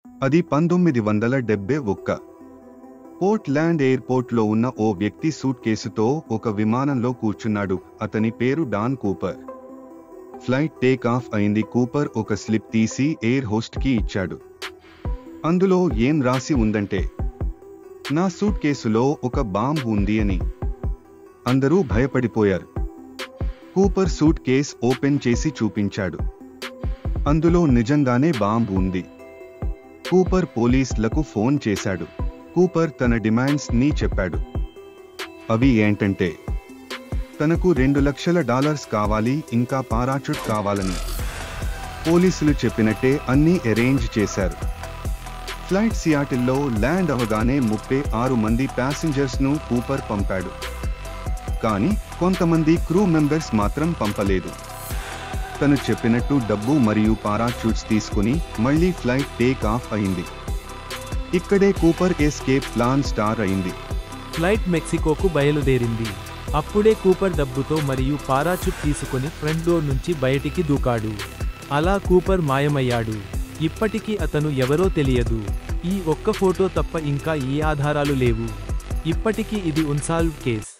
అది 1971. పోర్ట్లాండ్ ఎయిర్పోర్ట్లో ఉన్న ఓ వ్యక్తి సూట్ కేసుతో ఒక విమానంలో కూర్చున్నాడు. అతని పేరు Dan Cooper. Flight take off అయింది. కూపర్ ఒక స్లిప్ తీసి ఎయిర్ హోస్ట్కి ఇచ్చాడు. అందులో ఏం రాసి ఉందంటే, నా సూట్ కేసులో ఒక బాంబ్ ఉంది అని. అందరూ భయపడిపోయారు. కూపర్ సూట్ కేస్ ఓపెన్ చేసి చూపించాడు. అందులో నిజంగానే బాంబ్ ఉంది. కూపర్ పోలీసులకు ఫోన్ చేశాడు. కూపర్ తన డిమాండ్స్ ని చెప్పాడు. అవి ఏంటంటే, తనకు $2,00,000 కావాలి, ఇంకా పారాచూట్ కావాలని. పోలీసులు చెప్పినట్టే అన్నీ అరేంజ్ చేశారు. ఫ్లైట్ సియాటిల్లో ల్యాండ్ అవగానే 36 మంది ప్యాసింజర్స్ను కూపర్ పంపాడు. కానీ కొంతమంది క్రూ మెంబర్స్ మాత్రం పంపలేదు. తను చెప్పినట్టు డబ్బు మరియు పారాచూట్స్ తీసుకుని మళ్లీ ఫ్లైట్ టేక్ ఆఫ్ అయింది. ఇక్కడే కూపర్ ఎస్కేప్ ప్లాన్ స్టార్ అయింది. ఫ్లైట్ మెక్సికోకు బయలుదేరింది. అప్పుడే కూపర్ డబ్బుతో మరియు పారాచూట్ తీసుకుని ఫ్రంట్ డోర్ నుంచి బయటికి దూకాడు. అలా కూపర్ మాయమయ్యాడు. ఇప్పటికీ అతను ఎవరో తెలియదు. ఈ ఒక్క ఫోటో తప్ప ఇంకా ఏ ఆధారాలు లేవు. ఇప్పటికీ ఇది అన్సాల్వ్డ్ కేస్.